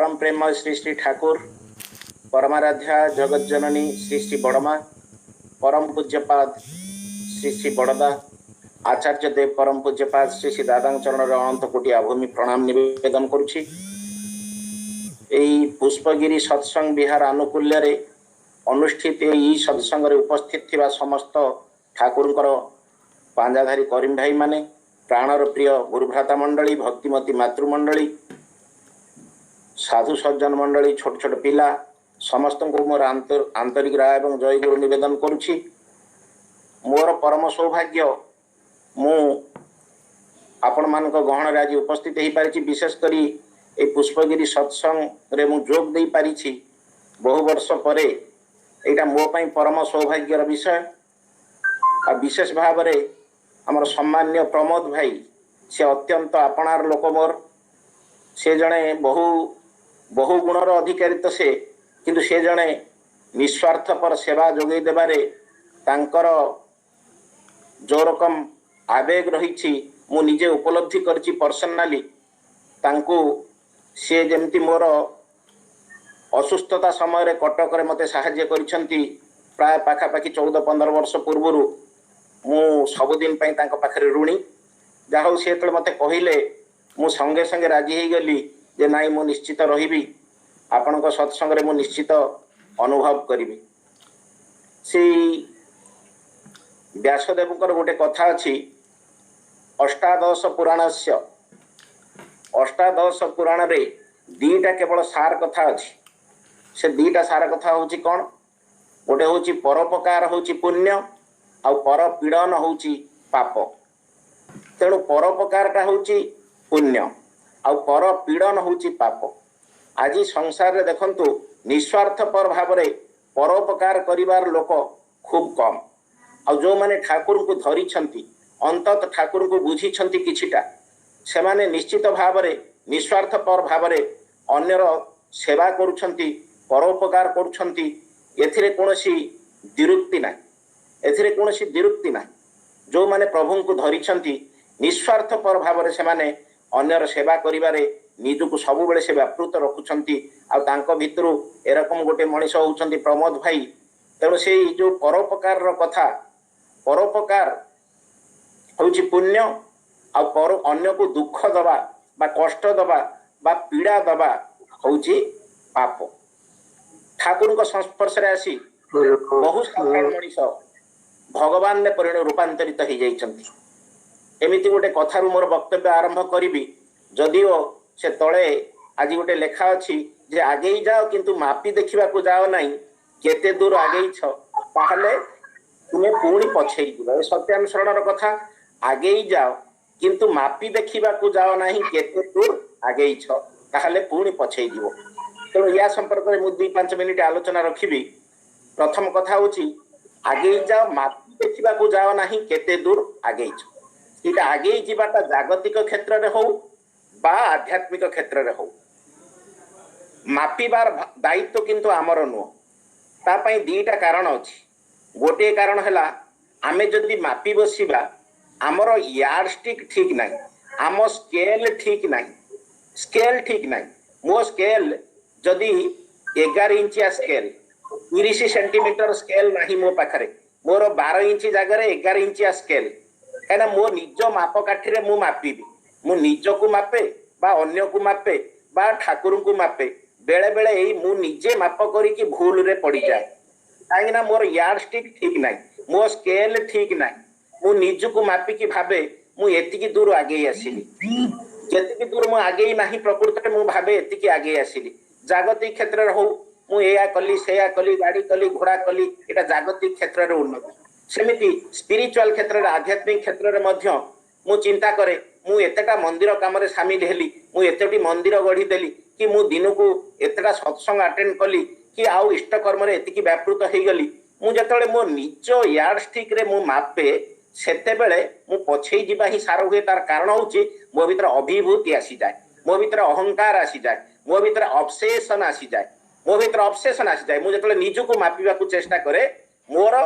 परम प्रेम श्री श्री ठाकुर परमाराध्या जगत जननी श्री श्री बड़मा परम पूज्यपाद श्री श्री बड़दा आचार्य देव परम पूज्यपाद श्री श्री दादा चरण अनंत कोटि आभूमि प्रणाम निवेदन करुछि। पुष्पगिरी सत्संग विहार आनुकूल्य रे अनुष्ठित यही सत्संग रे उपस्थित थिबा समस्त ठाकुरंकर पांजाधारी करीम भाई माने प्राणर प्रिय गुरुभ्राता मंडली भक्तिमती मातृमंडली साधु सज्जन मंडली छोट छोट पिला समस्त को मोर आंतरिक राय एवं जय गुरु निवेदन करुछि। मोर परम सौभाग्य मु आपण मानक गहन आज उपस्थित हो पारि। विशेष करी ए पुष्पगिरी सत्संग रे मु जोग दे पारि बहु वर्ष परे एटा मो पई परम सौभाग्यर विषय। आ विशेष भाव रे हमर सम्मान्य प्रमोद भाई से अत्यंत आपणार लोक मोर से जणे बहु गुणर अधिकारी तो से किंतु से जणे निस्वार्थ पर सेवा जोगे देबारे तांकर जो रकम आवेग रही मु निजे उपलब्धि करछि पर्सनली तांको से जेमती मोर असुस्थता समय रे कटक रे मते सहाय्य करिसंती। प्राय पाखापाखि 14-15 वर्ष पूर्व मु सबुदिन पई तांको पाखरे ऋणी। जाहो से तळे मते कहिले मु संगे संगे राजी हे गली जे नाई मु निश्चित रहिबी आपनक सत्संग रे मु निश्चित अनुभव करिबी। से व्यासदेवकर गोटे कथा अछि अष्टादश पुराणस्य अष्टादश पुराण रे दीटा केवल सार कथा अछि। से दीटा सार कथा होछि कोन गोटे होछि परोपकार होछि पुण्य आ पर पीड़न होछि पाप। तेणु परोपकारटा होछि पुण्य आ पर पीड़न होछि पाप। आज संसार रे देखंतु निस्वार्थपर भाव रे परोपकार करिवार लोक खूब कम। आ जो माने ठाकुर को धरी छंती अंतत ठाकुर को बुझी छंती किछिटा से माने निश्चित भाव रे निस्वार्थपर भाव रे अन्यर सेवा करूछंती परोपकार करूछंती। एथिरे कोनोसी दिरुक्ति नाही, एथिरे कोनोसी दिरुक्ति नाही। जो माने प्रभु को धरी छंती निस्वार्थपर भाव रे से माने अन्यर सेवा करिवारे निजको सबु बेले से व्यापृत रखुछंती। आ तांको भितरु एरकम गोटे मनीष होउछंती प्रमोद भाई। तेणु से जो परोपकार रो कथा परोपकार होउछि पुण्य आ पर अन्य को दुख दबा बा कष्ट दबा बा पीड़ा दबा होउछि पाप। ठाकुर को संस्पर्श रे आसी बहुत साधारण मनीष भगवान ने परिणत रूपांतरित हो जाइछंती। एमिति गोटे कथारु मोर वक्तव्य आरंभ करिबी। जदिओ से तले आज गोटे लेखा अछि जे आगे जाओ किंतु मापी देखिबा को जाओ नाही केते दूर आगे छ ताहले तुमे पुणी पछेई दिबा। ए सत्यानुसरणर कथा आगे जाओ किंतु मापी देखिबा को जाओ नाही केते दूर आगे छ ताहले पुणी पछेई दिबो। तेणु या संपर्क में 2-5 मिनिट आलोचना रखिबी। प्रथम कथा होछि आगे जाओ मापी देखिबा को जाओ नाही केते दूर आगे छ। इटा आगे जीवाटा जागतिक क्षेत्र रे हो बा आध्यात्मिक क्षेत्र रे हो मापिबार दायित्व किंतु आमर नुह। ता पई दीटा कारण अछि। गोटे कारण हला आमे जदि मापी बसिबा आमर यार्ड स्टिक ठीक नाही, आम स्केल ठीक नाही, स्केल ठीक नाही। मो स्केल जदि 11 इंचिया स्केल 30 सेंटीमीटर स्केल नाही मो पाखरे मोर 12 इंची जगह 11 इंचिया स्केल कहना मो निज माप काठी रे मु मापिबी। मु निज को मापे बा अन्य को मापे बा ठाकुर को मापे बेले बेले एई मु निजे माप करी कि भूल रे पड़ी जाए काहे ना मोर यार्ड स्टिक ठीक नाही, मो स्केल ठीक नाही। मु निज को मापी कि भाबे मु एतिकी दूर आगे आसिली जेतिकी दूर मु आगे नाही प्रकृति रे मु भाबे एतिकी आगे आसिली। जागतिक क्षेत्र रे हो मु एया कली सेया कली गाड़ी कली घोड़ा कली एटा जागतिक क्षेत्र रे उन्नति। सेमिति स्पिरिचुअल क्षेत्र रे आध्यात्मिक क्षेत्र रे मध्य मु चिंता करे मु एतेटा मंदिर काम रे शामिल हेली, मु एतेटी मंदिर गढ़ी देली कि मु दिन को एतेटा सत्संग अटेंड कली कि आउ इष्ट कर्म रे एतिकी व्यापृत हे गली। मु जतले मो निज यार्ड स्टिक रे मु मापे सेते बेले मु पछेई जिबा ही सार हुए। तार कारण होची मो भीतर अभिभूति आसी जाए, मो भीतर अहंकार आसी जाए, मो भीतर ऑब्सेशन आसी जाए, मो भीतर ऑब्सेशन आसी जाए। मु जतले निज को मापिबा को चेष्टा करे मोर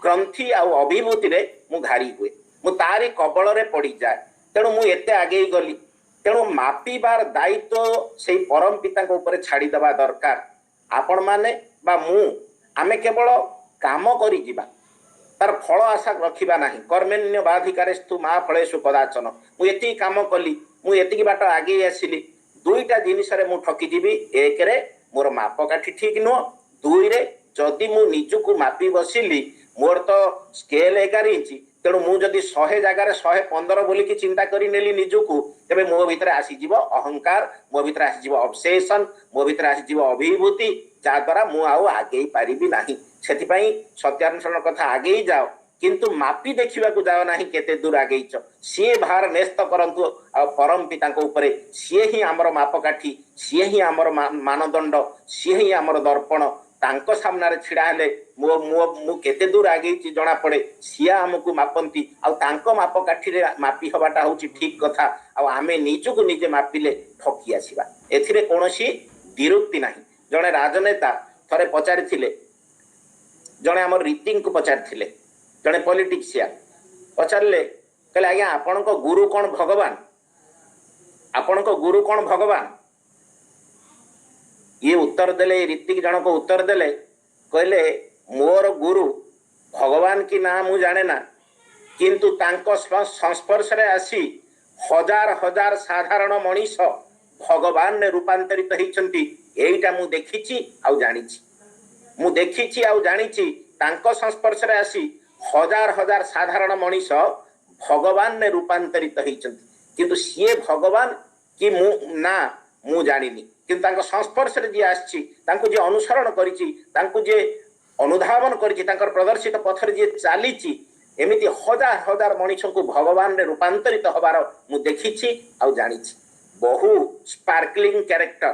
ग्रंथि आ अभिभूति रे मु घारी हुए, मु तारी कबल रे पड़ी जाए। तेणु मु एते आगे गली तेणु मापिबार दायित्व से परम पिता ऊपर छाड़ीदवा दरकार। आपण माने बा मु आमे केवल काम करी जिबा तार फल आशा रखिबा नाही। कर्मेण्य बाधिकारेस्तु मा फलेषु कदाचन। मु एति काम कली, मु एति बाट आगे आसिली, दुईटा जिनिस रे मु ठकी जीवी। एक रे मोर मापकाठी ठीक नुह, दुई रे जदि मु निजको मापी बसिली मोर तो स्केल 11 इंच, तेणु मु जदि 100 जगार 115 बोलिकी चिंता करी नेली निजको, तेबे मो भितर आसीजीव अहंकार, मो भितर आसीजीव ऑब्सेशन, मो भितर आसीजीव अभिभूति, जा द्वारा मु आउ आगे पारिबी नाही। सेथिपाई सत्यानुसरण कथा आगे जाओ, किंतु मापी देखिबा को जाओ नाही केते दूर आगे छ। सी भार न्यस्त करंतु आ परम पिता को ऊपर, सी ही हमर मापकाठी, सी ही हमर मानदंड, सी ही हमर दर्पण। तांको सामने छिड़ा हेले मो मो मु केते दूर आगे जना पड़े। सिया हमको मापंती आ तांको मापकाठी रे मापी हबाटा होची ठीक कथा। आ आमे निजको निजे मापिले ठकी आसीबा, एथिरे कोनोसी विरुक्ति नाही। जणे राजनेता थरे पचारिथिले, जणे हमर रीति को पचारिथिले, जणे पॉलिटिशियन पचारले, कहले आज्ञा आपण को गुरु कौन भगवान, आपण को गुरु कौन भगवान। ये उत्तर देले, ऋतिक जन को उत्तर देले, कहले मोर गुरु भगवान की ना मु जाने ना, किंतु तांको संस्पर्श रे आसी हजार हजार साधारण मनीष भगवान ने रूपांतरित होइछंती। एइटा मु देखिछि आउ जानिछि, मु देखिछि आउ जानिछि। तांको संस्पर्श रे आसी हजार हजार साधारण मनीष भगवान ने रूपांतरित होइछंती, किंतु सीए भगवान कि मु ना मु जानिनी। किंतु तांको संस्पर्श रे जे आछि, तांको जे अनुसरण करिछि, तांको जे अनुधावन करिछि, तांकर प्रदर्शित पथ रे जे चालिछि, एमिति हजार हजार मनीष को भगवान रे रूपांतरित होबार मु देखिछि आउ जानिछि। बहु स्पार्कलिंग कैरेक्टर,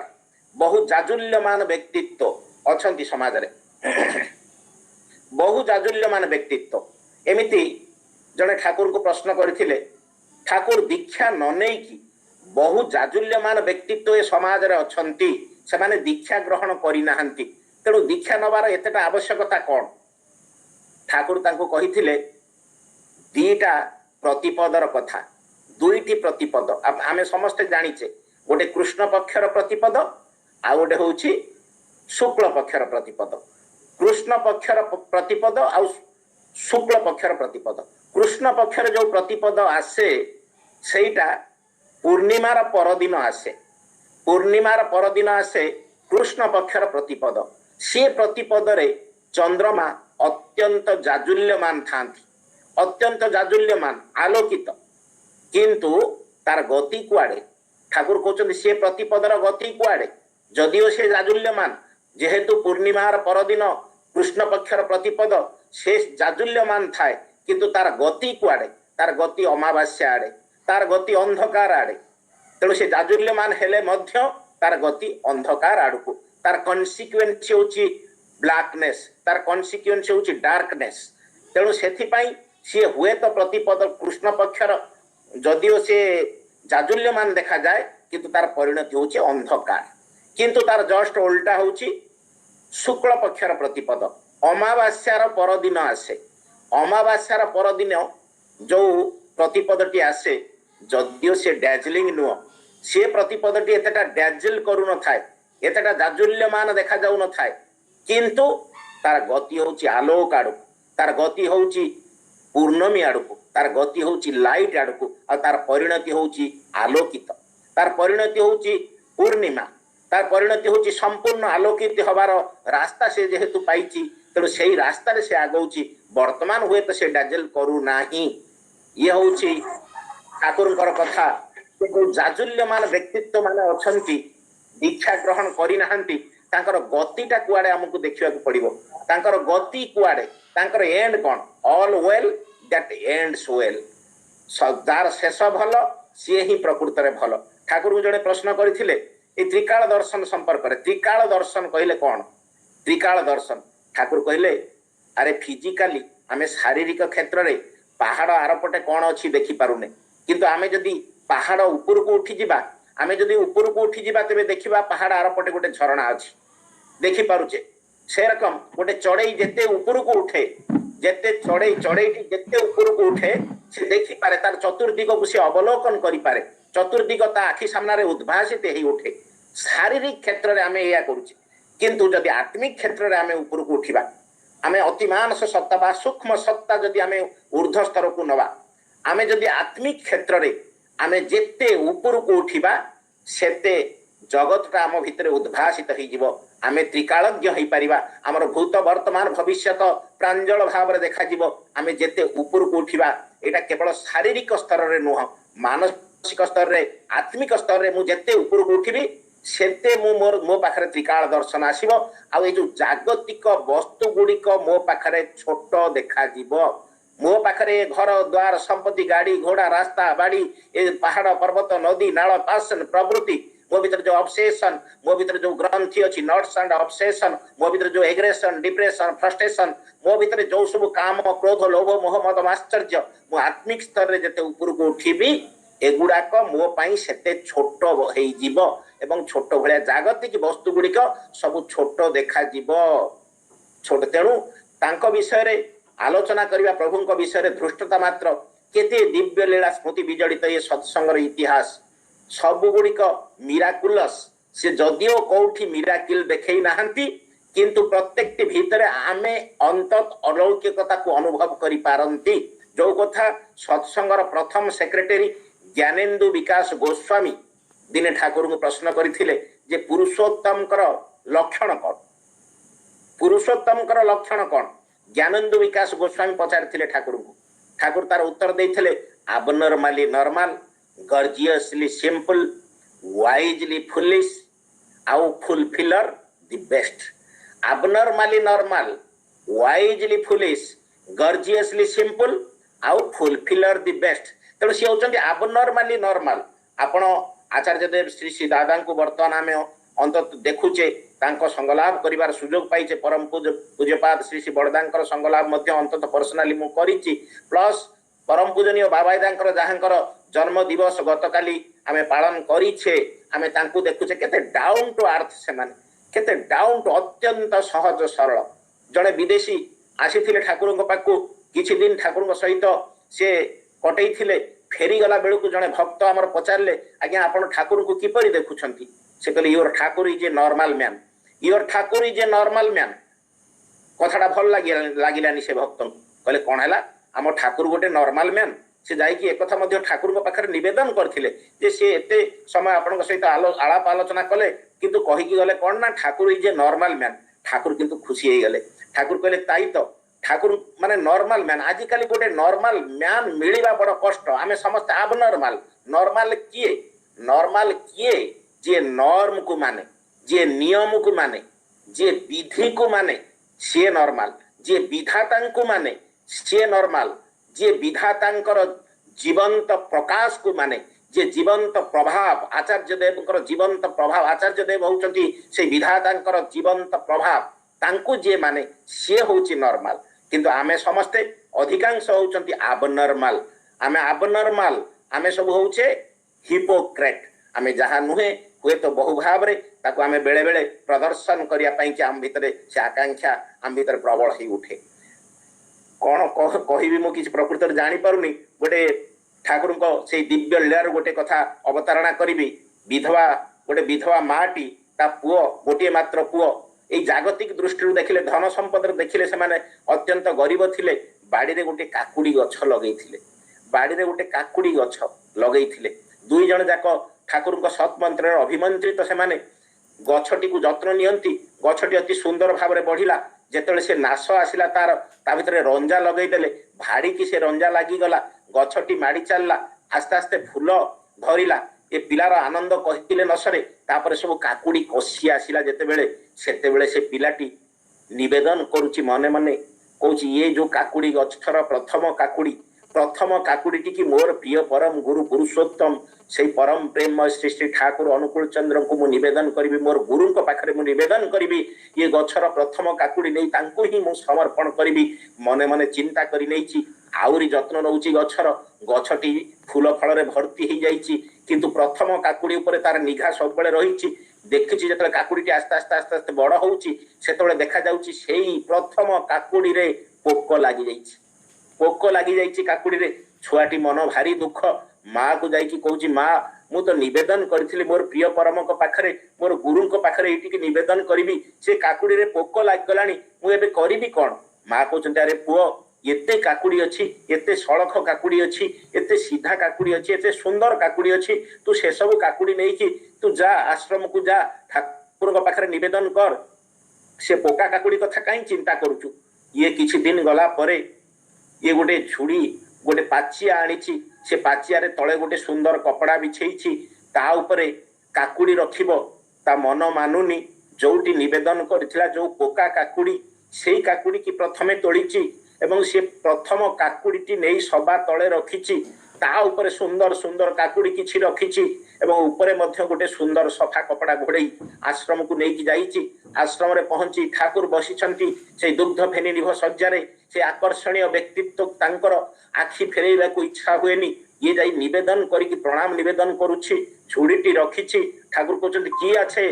बहु जाजुल्यमान व्यक्तित्व अछंती समाज रे, बहु जाजुल्यमान व्यक्तित्व। एमिति जने ठाकुर को प्रश्न करथिले, ठाकुर दीक्षा न नेई कि बहु जाजुल्यमान व्यक्तित्व ए समाज रे अछंती, से माने दीक्षा ग्रहण करि नाहंती, तेणु दीक्षा नबार एतेटा आवश्यकता कोन। ठाकुर तांको कहिथिले दीटा प्रतिपदर कथा, दुईटी प्रतिपद आमे समस्त जानिचे, गोटे कृष्ण पक्षर प्रतिपद आ गोटे होउची शुक्ल पक्षर प्रतिपद। कृष्ण पक्षर प्रतिपद आ शुक्ल पक्षर प्रतिपद। कृष्ण पक्षर जो प्रतिपद आसे सेटा पूर्णिमार परदिन आसे, पूर्णिमार परदिन आसे कृष्ण पक्षर प्रतिपद। से प्रतिपद रे चंद्रमा अत्यंत जाजुल्यमान थांती, अत्यंत जाजुल्यमान आलोकित, किंतु तार गति कुआडे ठाकुर कहते सी प्रतिपदर गति कुआडे। जदिओ से जाजुल्यमान, जेहेतु पूर्णिमार परदिन कृष्ण पक्षर प्रतिपद से जाजुल्यमान थाए, किंतु तार गति कुआडे, तार गति अमावास्या आड़े, तार गति अंधकार आड़े। तेणु से जाजुल्यमान हेले मध्य तार गति अंधकार आड़कू, तार कन्सिक्वेन्स होची ब्लैकनेस, तार कन्सिक्वेन्स होची डार्कनेस। तेणु सेथिपाई सी हुए तो प्रतिपद कृष्ण पक्षर जदिओ से जाजुल्यमान देखा जाए, किंतु तार परिणति होची अंधकार। किंतु तार जस्ट उल्टा होची शुक्ल पक्षर प्रतिपद। अमावास्यार परदिन आसे, अमावास्यार परदिन जो प्रतिपदटी आसे, जदिओ से डैजलिंग नुह, से प्रतिपदटी एतेटा डैजल करू न थाए, एतेटा जाजुल्यमान देखा जाऊ न थाए, किंतु तार गति होची आलोक आड़कू, तार गति होची पूर्णमी आड़कू, तार गति होची लाइट आड़कू, आ तार परिणति होची आलोकित, तार परिणति होची पूर्णिमा, तार परिणति होची संपूर्ण आलोकित हबार रास्ता से जेहेतु पाइची, तेणु सेही रास्ता रे से आगौची। वर्तमान हुए तो से डैजल करू नाही। ये होची ठाकुरଙ୍କର कथा। जाजुल्यमान व्यक्तित्व माने अछंती, दीक्षा ग्रहण करि नाहंती, तांकर गतिटा कुआडे हमकु देखिବାକୁ पड़िबो। तांकर गति कुआडे, तांकर एंड कोन, all well that ends well. सदार शेष भल, सी ही प्रकृत रे भल। ठाकुर को जने प्रश्न करथिले ए त्रिकाल दर्शन संपर्क रे। त्रिकाल दर्शन कहिले कोन? त्रिकाल दर्शन ठाकुर कहिले, अरे फिजिकली आमे शारीरिक क्षेत्र रे पहाड़ आरपटे कौन अच्छी देखी पारुने, किंतु आमे जदि पहाड़ ऊपर को उठी जिबा, आमे जदि ऊपर को उठी जिबा तेबे देखिबा पहाड़ आरपटे गोटे झरणा अछि देखि पारुचे। से रकम गोटे चढ़ई जेते ऊपर को उठे, जेते चढ़ईटी जेते ऊपर को उठे, से देखि पारे, तार चतुर्दिग को से अवलोकन करि पारे। चतुर्दिगता आखि सामने उद्भासित हो उठे शारीरिक क्षेत्र में आम या करुचे किंतु जदि आत्मिक क्षेत्र में आम ऊपर को उठा आम अतिमानस सत्ता बा सूक्ष्म सत्ता जदि आम ऊर्ध्व स्तर को नवा आम जदि आत्मिक क्षेत्र में आम जेते ऊपर को उठा सेते जगतटा आम भितर उद्भासित हो आम त्रिकालज्ञ हो पार आमर भूत वर्तमान भविष्य प्रांजल भाव में देखा आम जेते ऊपर को उठा यहाँ केवल शारीरिक स्तर में नुह मानसिक स्तर में आत्मिक स्तर में मुझे ऊपर को उठिबी सेते मो पाखरे त्रिकाल दर्शन आसीबो आ ए जो जागतिक वस्तु गुड़िक मो पाखरे छोट देखा मो पाखरे घर द्वार संपत्ति गाड़ी घोड़ा रास्ता बाड़ी ए पहाड़ पर्वत नदी नाल पासन प्रवृत्ति मो भीतर जो ऑब्सेशन मो भीतर जो ग्रंथि अच्छी नट्स एंड ऑब्सेशन मो भीतर जो एग्रेशन डिप्रेशन फ्रस्ट्रेशन मो भीतर जो सब काम क्रोध लोभ मोह मद आश्चर्य मो आत्मिक स्तर में जिते ऊपर को उठिबी एगुड़ाक मो पाई सेते छोट हो एवं छोट भाया जागतिक वस्तु गुड़िक सब छोट देखा छोट तेणु तांको विषय रे आलोचना करबा प्रभु विषय धृष्टता मात्र केते दिव्य लीला स्मृति विजड़ित ये सत्संगर इतिहास सबुगुड़िक मिराकुलस से जदिओ कौठी मिराकिल देखई नाहंती किंतु प्रत्येक भितर आमे अंतत अलौकिकता को अनुभव करि पारंती जो कथा सत्संगर प्रथम सेक्रेटरी ज्ञानेन्दु विकास गोस्वामी दिने ठाकुर को प्रश्न करथिले जे पुरुषोत्तम लक्षण कौन पुरुषोत्तम लक्षण कौन ज्ञानेन्दु विकास गोस्वामी पचारिथिले ठाकुर को ठाकुर तार उत्तर देथिले abnormally normal gorgeously simple wisely foolish आउ fulfiller the best abnormally normal wisely foolish gorgeously simple आउ fulfiller the best तेणु सी होती abnormally normal आपण आचार्य देव श्री श्री दादा को बर्तमान आम अंत देखुचे संगलाभ कर सुजोग पाइचे परम पूज्यपाद श्री श्री बड़दा संगलाभ अंत पर्सनाली मु करिछि प्लस परम पूजनीय बाबाईदा जहाँकर जन्म दिवस गतकाली आमे पालन करिछे आमे तांकु देखुचे केते डाउन टू अर्थ से माने केते डाउन टू अत्यंत सहज सरल जड़े विदेशी आसीथिले ठाकुर पाखु किछि दिन ठाकुर सहित से कटई थिले फेरी गला बेलू जड़े भक्त आमर पचारे आज्ञा आप ठाकुर को किपरि देखुछंती से कहले your Thakur is a normal man your Thakur is a normal man कथाटा भल लागिलानी से भक्त कहले कौन है आम ठाकुर गोटे नॉर्मल मैन से जाइए एक कथा ठाकुर पाखे निवेदन करथिले जे से एते समय आपण सहित आलाप आलोचना कले किंतु कहीकि गले कौन ना Thakur is a normal man Thakur किंतु खुशी हो गले ठाकुर कहले ताई तो ठाकुर माने नॉर्मल मैन आजिकल गोटे नॉर्मल मैन मिलवा बड़ कष्ट आमे समस्त आबनॉर्मल नॉर्मल किए जे नॉर्म को माने जे नियम को माने जे विधि को माने से नॉर्मल जे विधाता को माने से नॉर्मल जे विधातांकर जीवंत प्रकाश को माने जे जीवंत प्रभाव आचार्य देव जीवंत प्रभाव आचार्य देव होउचंती से विधातांकर जीवंत प्रभाव तांकु जे माने से होउची नॉर्मल किंतु आमे समस्ते अधिकांश होउचंती आबनॉर्मल आमे सब होउचे हिपोक्रेट आमे जहाँ नुहे हुए तो बहु भाव रे ताको आमे बेले बेले प्रदर्शन करिया पई कि आम भितरे से आकांक्षा आम भितर प्रबल ही उठे कौन कहबी मु किसी प्रकृत जानी पारुनी गोटे ठाकुर से दिव्य लीलार गोटे कथा अवतारणा करी विधवा माटी ता पुओ गोटे मात्र पुओ ये जागतिक दृष्टि देखिले धन संपद देखिले से माने अत्यंत गरीब थिले बाड़ी गोटे काकुड़ी गछ लगेइथिले दुई जन जाक ठाकुर सत् मंत्र अभिमंत्रित से माने गछटी को जत्न नियंती गछटी अति सुंदर भाव में बढ़िला जेतले से नाश आसिला तार ता भितरे रंजा लगेदेले भाड़ी की से रंजा लागिगला गछटी माड़ी चलला आस्ते आस्ते फूल धरिला ए पिलार आनंद कहिले नसरे तापर सब काकुड़ी कषि आसिला जेतेबेले सेतेबेले से पिलाटी निवेदन करुची मने मने कहूची ये जो काकुड़ी गछर प्रथम काकुड़ी टी मोर प्रिय परम गुरु पुरुषोत्तम से परम प्रेम श्री श्री ठाकुर अनुकूल चंद्र को मु निवेदन करी मोर गुरु पाखे मु निवेदन करी ये गछर प्रथम काकुड़ी नहीं तांको ही मु समर्पण करी मने मने चिंता करी नहीं आउरी जत्न नौची गछर गछटी फूल फल रे भर्ती हो जाइछि किंतु प्रथम काकुड़ी ऊपर तार निघा सब बेले रहिछि देखिछि जेतले काकुड़ीटी आस्ते आस्ते आस्ते आस्ते बड़ होउछि सेतले देखा जाउछि सेही प्रथम काकुड़ी रे पोक लागी जाइछि काकुड़ी रे छुआटी मन भारी दुख माँ को जाइकी कहूची माँ मु तो निवेदन करी मोर प्रिय परम पाखरे मोर गुरु पाखरे ये निवेदन करी से काकुड़ी रे पोक लग गलानी मुझे करी कौन माँ कहते अरे पुओ एते काकुड़ी अच्छी एते सड़क काकुड़ी अच्छी एते सीधा काकुड़ी अच्छी एते सुंदर काकुड़ी अच्छी तू से सब काकुड़ी नहीं कि तू जा आश्रम को जा ठाकुर पाखरे निवेदन कर से पोका काकुड़ी कथा कहीं चिंता करुचु ये किछि दिन गला परे ये गोटे झुड़ी गोटे पाचिया आनी से पाचिया रे तले गोटे सुंदर कपड़ा बिछेई ता उपरे काकुड़ी रखिबो ता मन मानुनी जोटी निवेदन करथिला जो पोका काकुड़ी सेई काकुड़ी की प्रथमे तोड़ीची एवं से प्रथम काकुड़ी नहीं सभा तले रखिची ता ऊपर सुंदर सुंदर काकुड़ी किछि रखिची एवं ऊपर मध्य गोटे सुंदर सफा कपड़ा घोड़ई आश्रम को लेकिन जाइची आश्रम रे पहुंची ठाकुर बसिछंती से दुग्ध फेनी निभ सज्जारे से आकर्षणीय व्यक्तित्व तांकर आखि फेरेइबा को इच्छा हुएनी ये जाई निवेदन करिकी प्रणाम निवेदन करुछि झुड़ीटी रखिछि ठाकुर कहउछंती की आछे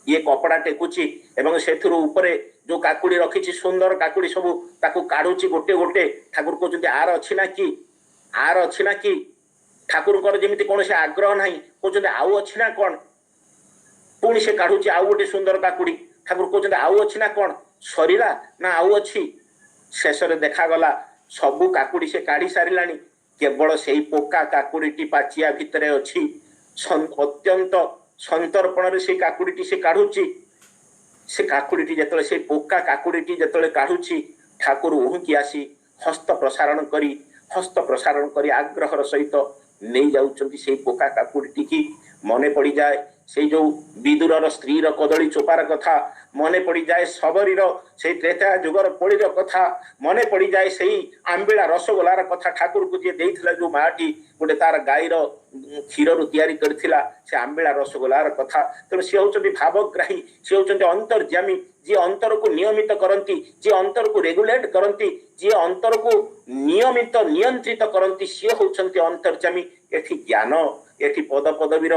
ये कपड़ा टेकुची एवं सेथुर ऊपरे जो काकुड़ी रखिछि सुंदर काकुड़ी सबू ताकू काढुची गोटे गोटे ठाकुर कहउछंती आर अछि ना कि ठाकुर जेमिति कौन आग्रह ना कहते आउ अच्छी ना कौन पुणी से काढ़ुची आउ गोटे सुंदर काकुड़ी ठाकुर कहते आउ अच्छी ना कौन सरीला ना आउ अच्छी शेष देखागला सबू काकुड़ी से काढ़ी सारा केवल से पोका काकुड़ी पाचिया भितर अच्छी अत्यंत संतर्पण से काकुड़ी से काढ़ुची से काकुड़ी जिते से पोका काकुड़ी जिते काढ़ुची ठाकुर उहुकी आसी हस्त प्रसारण करी आग्रहर सहित नहीं जाउछंती से पोका काकुड़ी की मने पड़ी जाए से जो विदुरर स्त्री कदली चोपार कथा मने पड़ी जाए सबरीर से त्रेता जुगर पोड़ीर कथा मने पड़ी जाए से आंबिला रसगोलार कथा ठाकुर को जी देइथिला जो माटी गोटे तार गाईर क्षीर रु तैयारी करथिला से आंबिला रसगोलार कथा तेणु सी होउछंती भावग्राही सी होउछंती अंतर्यामी जी अंतर को नियमित करती जी अंतर को रेगुलेट करती जी अंतर को नियमित नियंत्रित करती सी होउछंती अंतर्यामी एठी ज्ञान एठी पद पदवीर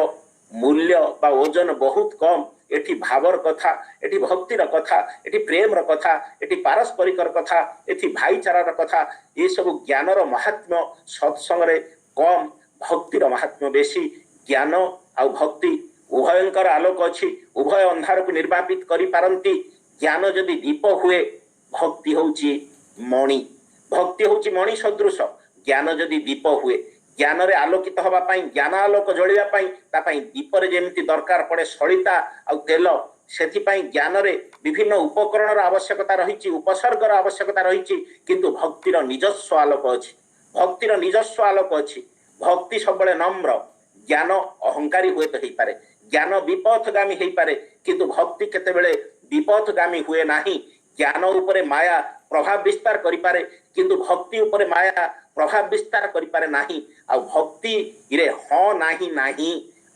मूल्य बा ओजन बहुत कम एठी भावर कथा एठी भक्तिर कथा एठी प्रेमर कथा एठी पारस्परिकर कथा एठी भाईचारार कथा ये सब ज्ञानर महात्म्य सत्संग रे कम भक्तिर महात्म्य बेसी ज्ञान आ भक्ति उभयंकर आलोक अच्छी उभय अंधार को निर्वापित करि पारंती ज्ञान जदि दीप हुए भक्ति होउची मणि सदृश ज्ञान जदि दीप हुए ज्ञान रे आलोकित हवा पाई ज्ञान आलोक जलिया पाई तापाई दीप रे जेमिति दरकार पड़े सलिता आ तेल सेथि पाई ज्ञान रे विभिन्न उपकरण आवश्यकता रही उपसर्गर आवश्यकता रही किंतु भक्तिर निजस्व आलोक अच्छी भक्ति सब नम्र ज्ञान अहंकारी हुए तो पारे ज्ञान विपथगामी हो पारे किंतु भक्ति केतेबेले विपथगामी हुए नाही ज्ञान उपरे माया प्रभाव विस्तार करि पारे किंतु भक्ति उपरे माया प्रभाव विस्तार करि पारे नाही आ भक्ति रे हाँ नाही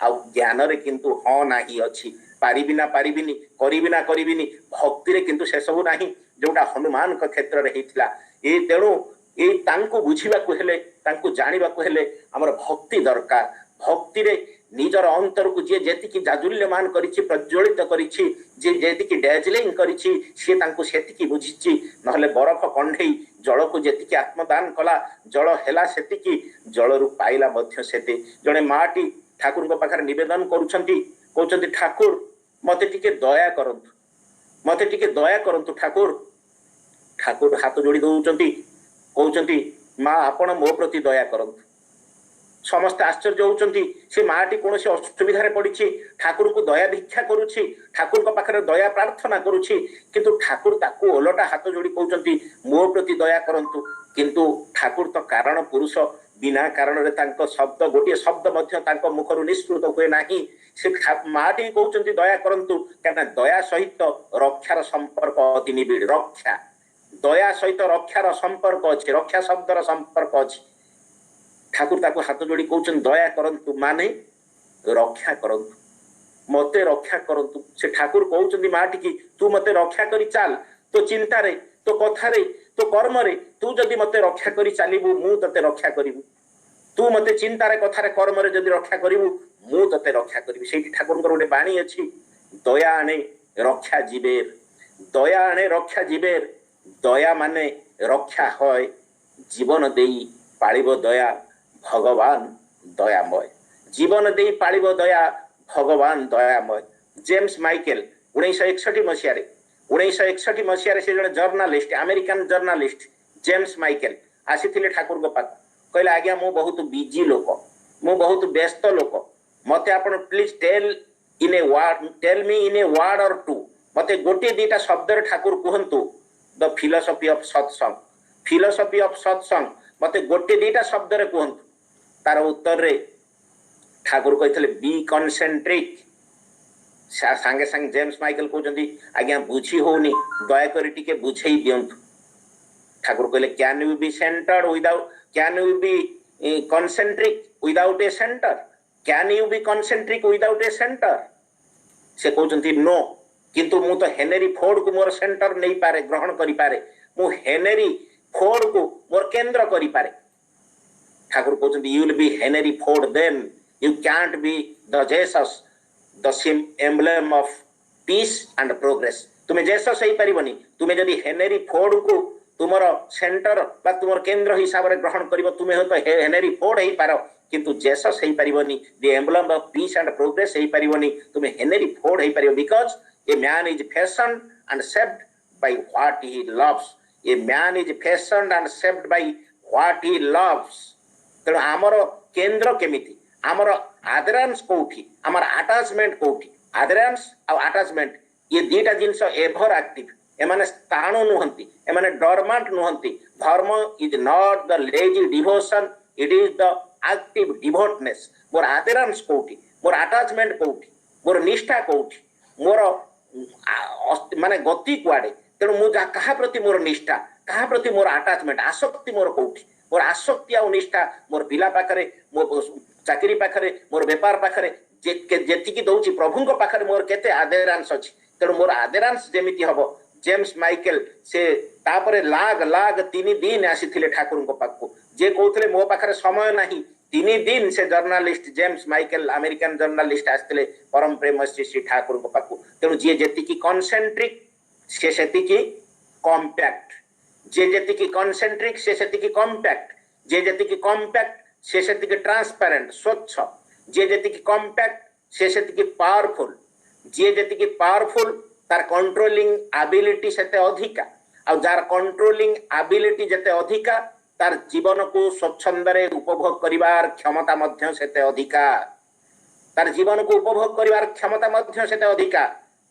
आ ज्ञान रे किंतु हाँ नाही अछि पारिबिनी करिबिनी भक्ति रे किंतु से सब नाही जोटा हनुमान का क्षेत्र रे हितला ए तेणु ए तांको बुझिबा को हेले तांको जानिबा को हेले हमर भक्ति दरकार भक्ति रे निजर अंतर को जे जेतिकी जाजुल्यमान करिछि प्रज्वलित करिछि जे जेतिकी डेजलिंग करिछि से तांको सेतिकी बुझिछि नहले बरफ कंढेई जल को जेतिकी आत्मदान कला जल हेला सेतिकी जल रु पाइला मध्य सेते जणे माटी ठाकुर को पाखर निवेदन करूछंती कहउछंती ठाकुर मते टिके दया करंतु ठाकुर हाथ जोड़ी दउछंती कहउछंती माँ आपण मो प्रति दया करंतु समस्त आश्चर्य होउछंती से माटी कौन से असुविधा पड़ी ठाकुर को दया भिक्षा करुछि ठाकुर को पाखरे दया प्रार्थना करुछि किंतु ठाकुर ताकू ओलटा हाथ जोड़ी कहउछंती मो प्रति दया करंतु किंतु ठाकुर तो कारण पुरुष बिना कारण रे तांको शब्द गोटे शब्द मध्य तांको मुखरु निष्कृत हुए नाही से माटी कहउछंती दया करंतु कारण दया सहित रक्षार संपर्क अति निबिड़ रक्षा दया सहित रक्षार संपर्क अछि रक्षा शब्दर संपर्क अछि ठाकुर ताको हाथ जोड़ी कहउछन दया करंतु माने रक्षा करंतु मते रक्षा करंतु से ठाकुर कहउछन माटी की तू मते रक्षा करी चाल तो चिंता रे तो कथा रे तो कर्म रे तू जदि मते रक्षा करी चालिबु मु तते रक्षा करिबु तू मते चिंता रे कथा रे कर्म रे जदि रक्षा करिबु मु तते रक्षा करिबि सेठी ठाकुर गोटे बाणी अछि दया आणे रक्षा जीवेर दया माने रक्षा होय जीवन देई पाळिबो दया भगवान दयामय। जीवन दे पालिब दया भगवान दयामय। जेम्स माइकेल 1961 मसीह 1961 मसीह से जन journalist American journalist James Michael आसी ठाकुर को पाक कहले आज्ञा मु बहुत बिजी लोक मु बहुत व्यस्त लोक मते आपण please tell me in a word or two मते गोटे दीटा शब्द ठाकुर कहतु द फिलोसफी ऑफ सत्संग मते गोटे दीटा शब्द रे कहतु। तार उत्तर रे ठाकुर कहते बी कनसेंट्रिक। सांगे सांगे जेम्स माइकेल कहते आज्ञा बुझी होनी दयाकोरी टिके बुझे दिंतु। ठाकुर कहले can you be centred without can you be concentric without a centre can you be concentric without a centre. से कहते नो किंतु मु तो हेनरी फोर्ड को मोर सेंटर नहीं पारे ग्रहण करि पारे मु हेनरी फोर्ड को मोर केंद्र करि पारे। ठाकुर कहते you will be Henry Ford then you can't be the Jesus the same emblem of peace and progress. तुम्हें जेसस ही पारिबनी तुम्हें जदि हेनरी फोर्ड को तुमर सेंटर बा तुमर केंद्र हिसाब रे ग्रहण करिवो तुम्हें हो तो हेनरी फोर्ड ही पारो किंतु जेसस ही पारिबनी the emblem of peace and progress ही पारिबनी तुम्हें हेनरी फोर्ड ही पारिबो because a man is fashioned and shaped by what he loves. A man is fashioned and shaped by what he loves. तेणु आमर केंद्र केमिति आमर आदरांश कोठी आमर अटैचमेंट कोठी आदरांश और अटैचमेंट ये दीटा जिनस एभर एक्टिव एमाने स्थाणु नुहंती एमाने डॉर्मेंट नुहंती। Dharma is not the lazy devotion it is the active devotedness. मोर आदरांश कोठी मोर अटैचमेंट कोठी मोर निष्ठा कोठी मोर माने गति कुआडे। तेणु मु कहा प्रति मोर निष्ठा कहा प्रति मोर अटैचमेंट आसक्ति मोर कोठी मोर आसक्ति आ निष्ठा मोर पिला पाखरे मोर चाकरी पाखरे मोर व्यापार पाखरे जेतिकी दउची प्रभुंक पाखरे मोर केते आदरांश अछि। तेणु मोर आदरांश जेमिति हबो जेम्स माइकेल से तापरे लाग लाग 3 दिन आसीथिले ठाकुर को पाखको जे कहउथले मो पाखरे समय नाही 3 दिन से journalist James Michael American journalist आसीथिले परम प्रेम श्री ठाकुर को पाखको। तेणु जे जेतिकी कॉन्सेंट्रिक से सेतिकी कॉम्पैक्ट जे जेतिकी कॉन्सेंट्रिक से सेतिकी कॉम्पैक्ट जे जेतिकी कॉम्पैक्ट से सेतिकी ट्रांसपेरेंट स्वच्छ जे जेतिकी कॉम्पैक्ट से सेतिकी पावरफुल जे जेतिकी पावरफुल तार कंट्रोलिंग एबिलिटी सेते अधिका और जार कंट्रोलिंग एबिलिटी जेते अधिका तार जीवन को स्वच्छंदरे उपभोग करिवार क्षमता मध्य सेते अधिका तार जीवन को उपभोग करिवार क्षमता मध्य सेते अधिका।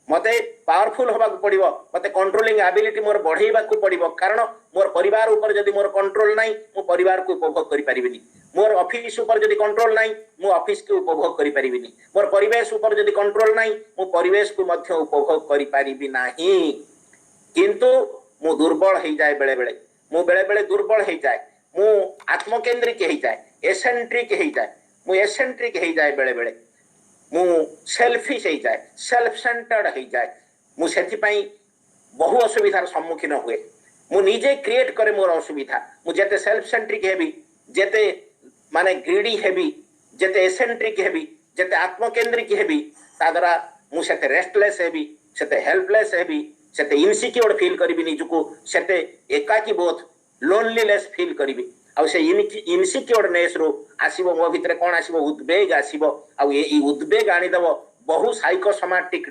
मते पावरफुल होबा को पड़िबो मते कंट्रोलिंग एबिलिटी मोर बढ़ेबा को पड़िबो कारण मोर परिवार ऊपर जदि मोर कंट्रोल नाही मो परिवार को उपभोग करि परिबिनी। मोर ऑफिस ऊपर जदि कंट्रोल नाही मो ऑफिस के उपभोग करि परिबिनी। मोर परिवेश ऊपर जदि कंट्रोल नाही मो परिवेश को मध्य उपभोग करि परिबि नाही। किंतु मो दुर्बल हे जाय बेले बेले मो बेले बेले दुर्बल हे जाय मो आत्मकेंद्रिक हे जाय एसेंट्रिक हे जाय मो एसेंट्रिक हे जाय बेले बेले मु सेल्फिश हो जाए सेल्फ सेंटर्ड हो जाए मु सेथि पई बहु असुविधार सम्मुखीन हुए मु निजे क्रिएट करे मोर असुविधा मु जेते सेल्फ सेंट्रिक हेबी जेते माने ग्रीडी हेबी जेते एसेंट्रिक हेबी जेते आत्मकेंद्रिक हेबी ता द्वारा मु सेते रेस्टलेस हेबी सेते हेल्पलेस हेबी सेते इनसिक्योर फील करबी निजुको सेते एकाकी बोध लोनलीनेस फील करबी आउ से इनसिक्योरनेस रो आसीबो मो भितरे कोन आसीबो उद्वेग आसीबो आउ ए उद्वेग आनी दबो बहु साइकोसोमैटिक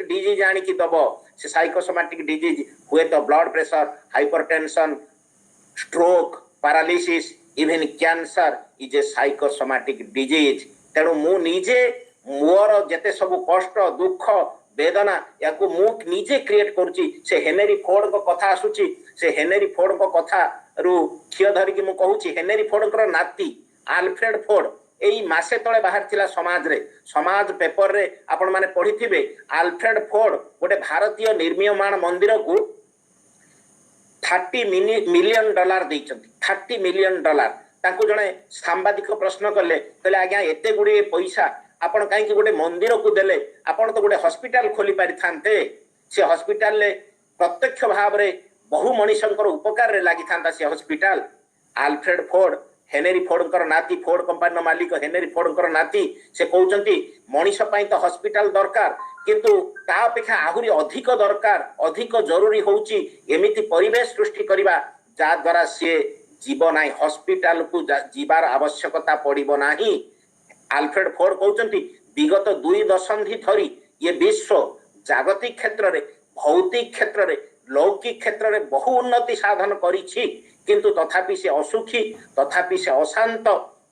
डिजीज आनी की दबो से साइकोसोमैटिक डिजीज हुए तो blood pressure hypertension stroke paralysis even cancer is a psychosomatic disease. तेणु मु निजे मोर जेते सब कष्ट दुख वेदना या को मु निजे क्रिएट करूची से हेनरी फोर्ड को कथा आसुची से हेनरी फोर्ड को कथा रु खिय धरि कि मु कहूची हेनरी फोर्ड को नाती आल्फ्रेड फोर्ड एई मासे तळे बाहर थिला समाज पेपर रे आपण माने पढिथिबे आल्फ्रेड फोर्ड गोटे भारतीय निर्मीयमाण मंदिर को $30 मिलियन देइचंती $30 मिलियन तांको जणे सांबादिक प्रश्न कले कहले आज्ञा एते गुडी पैसा आपण काई गोटे मंदिर को देले आपण तो गोटे हॉस्पिटल खोली पारि थांते से हॉस्पिटल ले प्रत्यक्ष भाव रे बहु मनुष्यंकर उपकार रे लागि थांता से hospital. Alfred Ford Henry Ford कर नाती फोर्ड कंपनी मालिक हेनरी फोर्ड कर नाती से कहउचंती मनुष्य पई तो हॉस्पिटल दरकार किंतु ता अपेक्षा आहुरी अधिक दरकार अधिक जरूरी होउची एमिति परिवेश सृष्टि करिबा जा द्वारा से जीव ना हॉस्पिटल को जीवार आवश्यकता पड़िबो नाही। आल्फ्रेड फोर्ड कहउचंती विगत 2 दशंधि धरी ये विश्व जागतिक क्षेत्र रे भौतिक क्षेत्र रे लौकिक क्षेत्र रे बहु उन्नति साधन करिछि, किंतु तथापि से असुखी, तथापि से अशांत,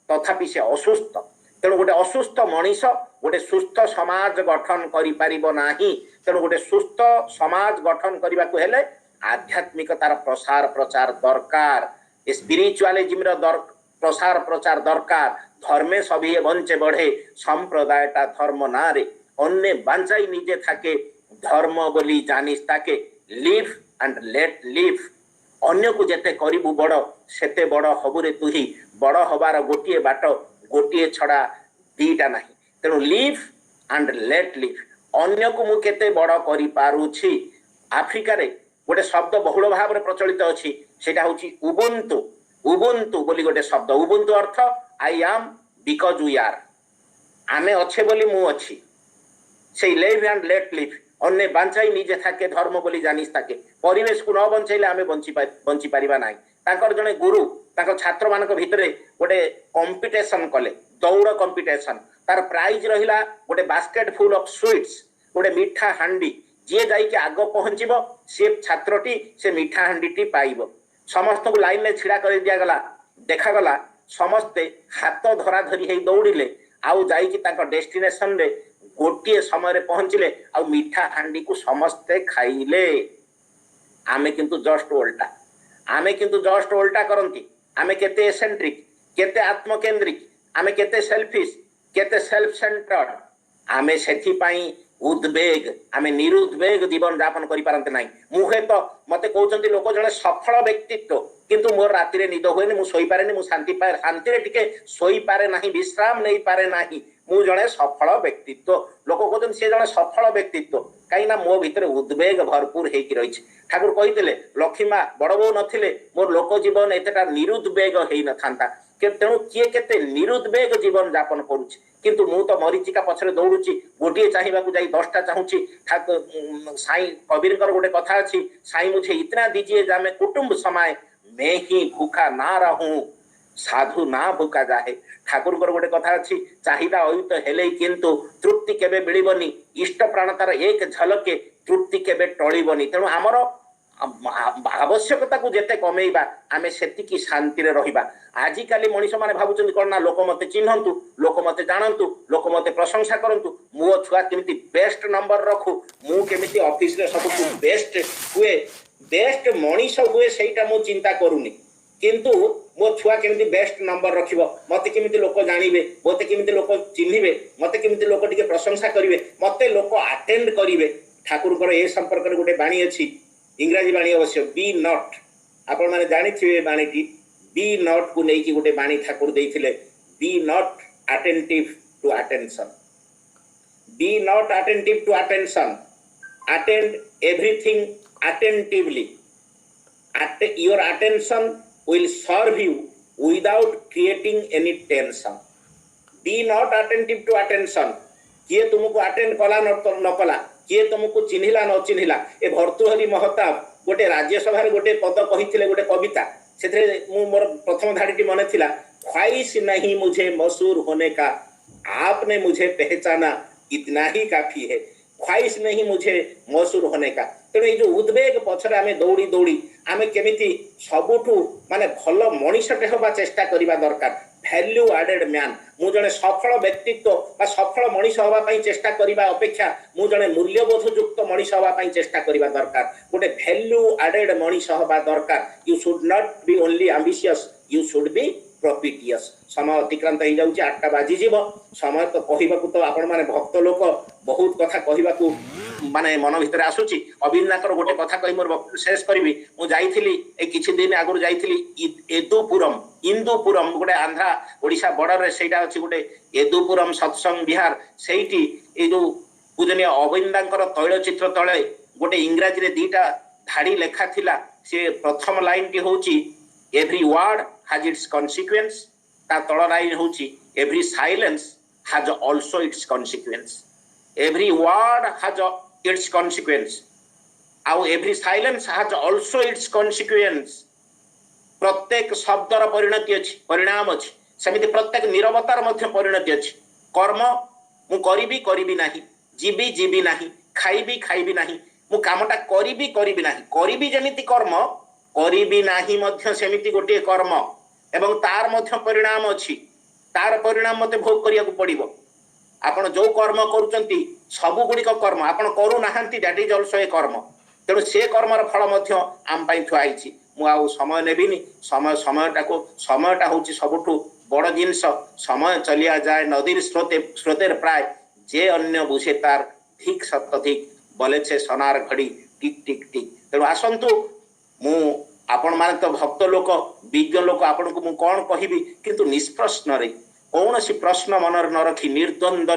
तथापि से असुस्थ। तेणु गोटे असुस्थ मनीष गोटे सुस्थ समाज गठन करि परिबो नाही। तेणु गोटे सुस्थ समाज गठन करबा को हेले आध्यात्मिकतार प्रसार प्रचार दरकार, स्पिरिचुअलिज्म रो प्रसार प्रचार दरकार। धर्मे सभी बंचे बढ़े संप्रदायटा धर्म नारे अन्य बांचाई निजे थाके धर्म बोली जानिस ताके लिव एंड लेट लिव। अन्य को जेते करिबु बड़ सेते बड़ हबुरे तुही। बड़ हबार गोटिए बाट गोटिए छड़ा दीटा नाही। तेणु लिव एंड लेट लिव। अन्य को मु केते बड़ करि पारुछि। आफ्रिका रे गोटे शब्द बहुल भाव में प्रचलित अछि, सेटा होछि उबुंतु। उबुंतु बोली गोटे शब्द। उबुंतु अर्थ I am because we are. आमे अच्छे बोली मु अछि। से लिव एंड लेट लिव। अन्य बांचाई निजे थाके धर्म बोली जानिस ताके। परिवेश को न बंचैले आमे बंची पारिबा नाही। तांकर जने गुरु तांकर छात्र मानक भितरे गोटे कंपटीशन कले, दौड़ कंपटीशन। तार प्राइज रहिला गोटे बास्केट फुल ऑफ स्वीट्स, गोटे मीठा हांडी। जे जाई के आगो पहुंचीबो से छात्रटी से मीठा हांडीटी पाइबो। समस्त को लाइन में छिड़ा कर दिया गला। देखा गला समस्ते हाथ धरा धरी हे दौड़िले, आउ जाई कि तांकर डेस्टिनेशन रे गोटिए समय रे पहुंचले, आउ मीठा हांडी को समस्ते खाइले। आमे किंतु जस्ट उल्टा। आमे किंतु जस्ट उल्टा करंती। आमे केते एसेंट्रिक, केते आत्मकेंद्रिक, आमे केते सेल्फिश, केते सेल्फ सेंटर्ड। आमे सेथि पई उद्वेग, आमे निरुद्वेग जीवन यापन करि पारंते नाही। मुहे तो मते कहउचंती लोक जणे सफल व्यक्तित्व, किंतु मोर राति रे निद होएनी, मु सोई पारेनी, मु शांति पाए शांति रे टिके सोई पारे नाही, विश्राम नै पारे नाही। मु जणे सफल व्यक्तित्व। लोक कहउचंती से जणे सफल व्यक्तित्व, काई ना मो भितरे उद्वेग भरपूर हेकि रहिछि। ठाकुर कहितले लक्ष्मी मां बड़बो नथिले मोर लोक जीवन एतेटा निरुद्वेग हेइ न थांता। तेणु किए केते निरुद्वेग जीवन यापन करुछि, किंतु मु तो मरीचिका पछरे दौड़ुछि। गोटिए चाहिबा को जाई 10टा चाहूछि। ठाकुर साईं कबीरकर गोटे कथा अछि, साईं मुझे इतना दीजिए जामे कुटुंब समाए, मैं ही भूखा ना रहूं साधु ना भूखा जाहे। ठाकुर गोटे कथा अछि, चाहिदा अयुत हेले किंतु तृप्ति केबे मिलिबनी। इष्ट प्राण तार एक झलके तृप्ति केबे टळिबनी। तेणु हमर आवश्यकता को जेते कमेइबा आमे सेतिकी शांति रे रहिबा। आजिकाली मनीष माने भाबुचंदी कोन ना लोक मते चिन्हंतु, लोक मते जानंतु, लोक मते प्रशंसा करंतु, मो छुआ केमिति बेस्ट नंबर रखु, मु केमिति ऑफिस रे सबको बेस्ट हुए, बेस्ट मनीष हुए सेटा मु चिंता करूनी। किंतु मो छुआ केमिति बेस्ट नंबर रखिबो, मते केमिति लोक जानिबे, मते केमिति लोक चिन्हिबे, मते केमिति लोक टिके प्रशंसा करिवे, मते लोक अटेंड करिवे। ठाकुर कर ए संपर्क रे गोटे बाणी अछि, इंग्रजी बाणी अवश्य, बी नॉट। आपण माने जानिथिबे बाणीटी बी नॉट को नेकी गोटे बाणी ठाकुर देइथिले, be not attentive to attention, be not attentive to attention, attend everything attentively, your attention will serve you without creating any tension. Be not attentive to attention. किए तुमको attend कला न कला, किए तुमको चिन्हिला न चिन्हिला। ए भर्तृहरि महताब गोटे राज्यसभा गोटे पद कहिथिले, गोटे कविता, सेथरे मु मोर प्रथम धाड़ीटी मने थिला, ख्वाहिश नहीं मुझे मशहूर होने का, आपने मुझे पहचाना इतना ही काफी है। ख्वाहिश नहीं मुझे मशहूर होने का। तेणु ये जो उद्वेग पछरे आमे दौड़ी दौड़ी आमे केमिति सबुठु माने भल मनीषटे होबा चेष्टा करिबा दरकार। वैल्यू एडेड मैन, मु जने सफल व्यक्तित्व बा सफल मनीष होबा पई चेष्टा करिबा अपेक्षा मु जने मूल्यबोध युक्त मनीष होबा पई चेष्टा करिबा दरकार। गोटे वैल्यू एडेड मनीष होबा दरकार। You should not be only ambitious, you should be profitious. समय अतिक्रांत हो जाउची, 8टा बाजी जीव। समय तो कहिबाकू तो आपण माने भक्त लोक बहुत कथा कहिबाकू माने मन भितर आसुची। अभिन्नाकर गोटे कथा कहि मोर शेष करिवि। मु जाइथिली ए किछि दिन आगुर जाइथिली एदुपुरम, इंदुपुरम गोटे आंध्रा ओडिशा बॉर्डर रे सेटा अछि गोटे एदुपुरम सत्संग विहार। सेठी ए जो पूजनीय अभिन्नाकर तैलचित्र तळे गोटे इंग्रजी रे 2टा धाड़ी लेखा थिला। से प्रथम लाइन टी होची every word has its consequence, ता तळ लाइन होची every silence has also its consequence. Every word has its consequence, and every silence has also its consequence. प्रत्येक शब्दर परिणति अच्छी परिणाम अच्छी सेमिति प्रत्येक नीरवतार मध्य परिणति अच्छी कर्म मु करिबी नाही जीवी जीवी नाही खाइबी नाही मु कामटा करिबी नाही करिबी जेमिति कर्म करिबी नाही मध्य सेमिति गोटे कर्म एवं तार मध्य परिणाम अच्छी तार परिणाम मते भोग करिया पड़िबो आपण जो कर्म करूचंती सबु गुड़िक कर्म आपण करू नाहंती दैट इज आल्सो ए कर्म तेणु से कर्मर फल मध्य आम पाई थुआइछि मु आउ समय नेबिनी समयटा होची सबुठु बड़ जिनस समय चलिया जाए नदीर स्रोतेर प्राय जे अन्य बुझे तार ठीक सतधिक बोले छे सोनार घड़ी टिक टिक टिक तेणु आसंतु मु आपण माने तो भक्त लोक विज्ञ लोक आपण को मु कोन कहिबी किंतु निष्प्रश्न रे कौन सी प्रश्न मनर न रखी निर्द्वंद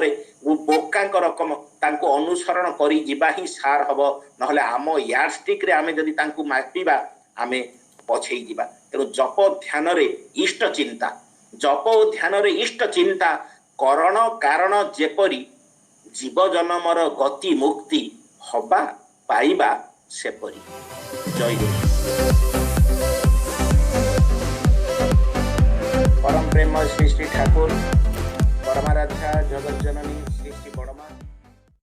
बोकांक रकम तांको अनुसरण करी जिबा ही सार हबो नहले आम यार्डस्टिक रे आमे जदि तांको मापिबा आमे पछेई जिबा तेणु जप ध्यान रे इष्ट चिंता जप ध्यान रे इष्ट चिंता करण कारण जेपरी जीव जन्मर गति मुक्ति हबा पाइबा सेपरी जय गुरु परम प्रेम श्री श्री ठाकुर परमाराध्या जगत जननी श्री श्री बड़मा।